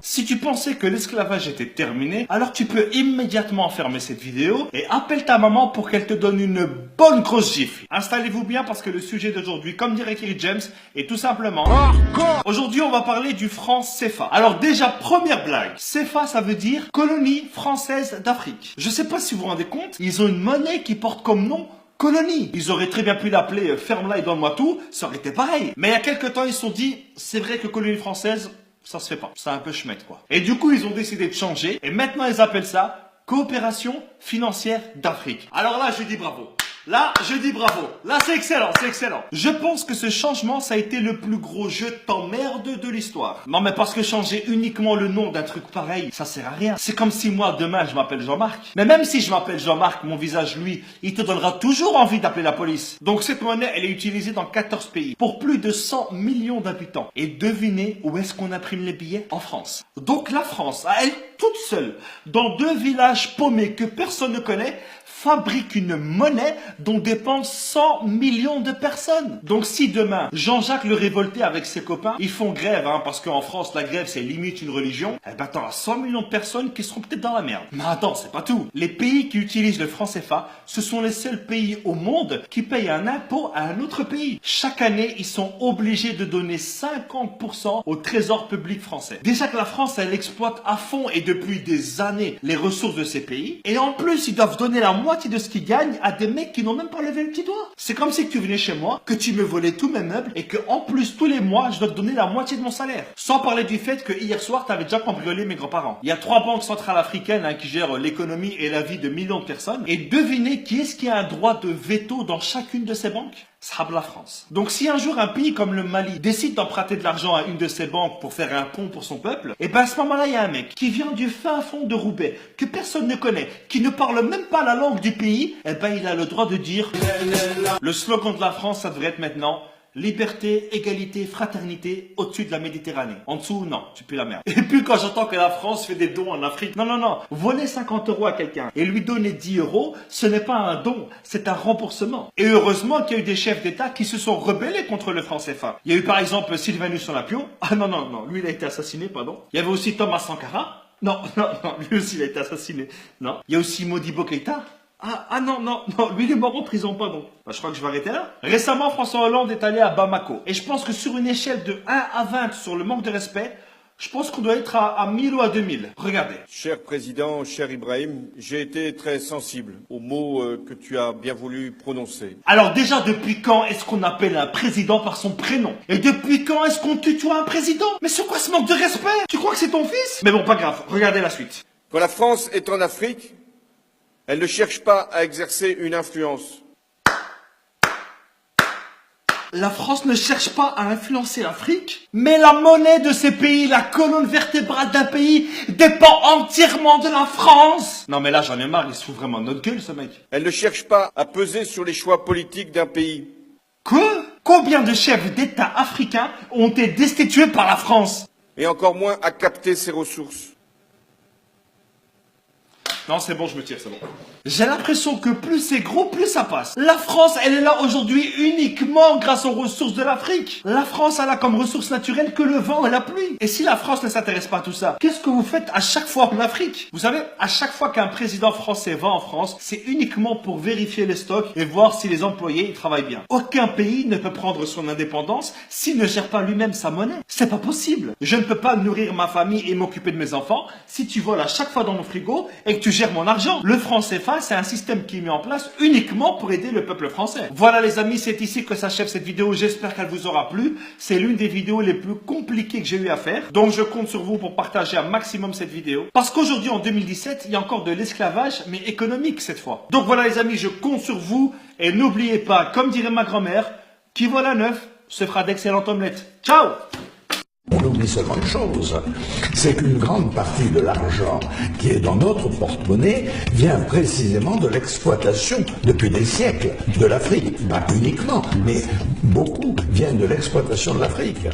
Si tu pensais que l'esclavage était terminé, alors tu peux immédiatement fermer cette vidéo et appelle ta maman pour qu'elle te donne une bonne grosse gifle. Installez-vous bien parce que le sujet d'aujourd'hui, comme dirait Kerry James, est tout simplement... Aujourd'hui, on va parler du franc CFA. Alors déjà, première blague. CFA, ça veut dire colonie française d'Afrique. Je sais pas si vous vous rendez compte, ils ont une monnaie qui porte comme nom colonie. Ils auraient très bien pu l'appeler ferme-la et donne-moi tout, ça aurait été pareil. Mais il y a quelques temps, ils se sont dit, c'est vrai que colonie française, ça se fait pas. C'est un peu schmette, quoi. Et du coup, ils ont décidé de changer. Et maintenant, ils appellent ça coopération financière d'Afrique. Alors là, je dis bravo. Là, je dis bravo. Là, c'est excellent, c'est excellent. Je pense que ce changement, ça a été le plus gros jeu de t'emmerde de l'histoire. Non, mais parce que changer uniquement le nom d'un truc pareil, ça sert à rien. C'est comme si moi, demain, je m'appelle Jean-Marc. Mais même si je m'appelle Jean-Marc, mon visage, lui, il te donnera toujours envie d'appeler la police. Donc cette monnaie, elle est utilisée dans 14 pays, pour plus de 100 millions d'habitants. Et devinez où est-ce qu'on imprime les billets? En France. Donc la France, à elle toute seule, dans 2 villages paumés que personne ne connaît, fabrique une monnaie dont dépendent 100 millions de personnes. Donc si demain, Jean-Jacques le révolté avec ses copains, ils font grève, parce qu'en France, la grève, c'est limite une religion, eh ben t'auras 100 millions de personnes qui seront peut-être dans la merde. Mais attends, c'est pas tout. Les pays qui utilisent le franc CFA, ce sont les seuls pays au monde qui payent un impôt à un autre pays. Chaque année, ils sont obligés de donner 50% au trésor public français. Déjà que la France, elle exploite à fond et depuis des années les ressources de ces pays. Et en plus, ils doivent donner la moitié de ce qu'ils gagnent à des mecs qui n'ont même pas levé le petit doigt. C'est comme si tu venais chez moi, que tu me volais tous mes meubles et que en plus tous les mois je dois te donner la moitié de mon salaire. Sans parler du fait que hier soir tu avais déjà cambriolé mes grands-parents. Il y a 3 banques centrales africaines qui gèrent l'économie et la vie de millions de personnes. Et devinez qui est-ce qui a un droit de veto dans chacune de ces banques? Ça la France. Donc si un jour un pays comme le Mali décide d'emprunter de l'argent à une de ces banques pour faire un pont pour son peuple, et ben à ce moment-là il y a un mec qui vient du fin fond de Roubaix, que personne ne connaît, qui ne parle même pas la langue du pays, et ben il a le droit de dire le slogan de la France, ça devrait être maintenant liberté, égalité, fraternité au-dessus de la Méditerranée. En dessous, non, tu pues la merde. Et puis quand j'entends que la France fait des dons en Afrique, non, voler 50 € à quelqu'un et lui donner 10 €, ce n'est pas un don, c'est un remboursement. Et heureusement qu'il y a eu des chefs d'État qui se sont rebellés contre le franc CFA. Il y a eu par exemple Sylvanus Olympio. Ah non, lui il a été assassiné, pardon. Il y avait aussi Thomas Sankara. Non, lui aussi il a été assassiné. Non. Il y a aussi Modibo Keïta. Non, lui il est mort en prison, pardon. Je crois que je vais arrêter là. Récemment, François Hollande est allé à Bamako. Et je pense que sur une échelle de 1 à 20 sur le manque de respect, je pense qu'on doit être à 1000 ou à 2000. Regardez. Cher Président, cher Ibrahim, j'ai été très sensible aux mots que tu as bien voulu prononcer. Alors déjà, depuis quand est-ce qu'on appelle un président par son prénom? Et depuis quand est-ce qu'on tutoie un président? Mais c'est quoi ce manque de respect? Tu crois que c'est ton fils? Mais bon, pas grave, regardez la suite. Quand la France est en Afrique, elle ne cherche pas à exercer une influence. La France ne cherche pas à influencer l'Afrique, mais la monnaie de ces pays, la colonne vertébrale d'un pays, dépend entièrement de la France. Non mais là j'en ai marre, il se fout vraiment de notre gueule ce mec. Elle ne cherche pas à peser sur les choix politiques d'un pays. Quoi? Combien de chefs d'État africains ont été destitués par la France? Et encore moins à capter ses ressources. Non, c'est bon, je me tire, c'est bon. J'ai l'impression que plus c'est gros, plus ça passe. La France, elle est là aujourd'hui uniquement grâce aux ressources de l'Afrique. La France, elle a comme ressource naturelle que le vent et la pluie. Et si la France ne s'intéresse pas à tout ça, qu'est-ce que vous faites à chaque fois en Afrique? Vous savez, à chaque fois qu'un président français va en France, c'est uniquement pour vérifier les stocks et voir si les employés ils travaillent bien. Aucun pays ne peut prendre son indépendance s'il ne gère pas lui-même sa monnaie. C'est pas possible. Je ne peux pas nourrir ma famille et m'occuper de mes enfants si tu voles à chaque fois dans mon frigo et que tu gères mon argent. Le franc CFA, c'est un système qui est mis en place uniquement pour aider le peuple français. Voilà les amis, c'est ici que s'achève cette vidéo. J'espère qu'elle vous aura plu. C'est l'une des vidéos les plus compliquées que j'ai eu à faire. Donc je compte sur vous pour partager un maximum cette vidéo. Parce qu'aujourd'hui, en 2017, il y a encore de l'esclavage, mais économique cette fois. Donc voilà les amis, je compte sur vous. Et n'oubliez pas, comme dirait ma grand-mère, qui vole à neuf se fera d'excellentes omelettes. Ciao! On oublie seulement une chose, c'est qu'une grande partie de l'argent qui est dans notre porte-monnaie vient précisément de l'exploitation, depuis des siècles, de l'Afrique. Pas uniquement, mais beaucoup viennent de l'exploitation de l'Afrique.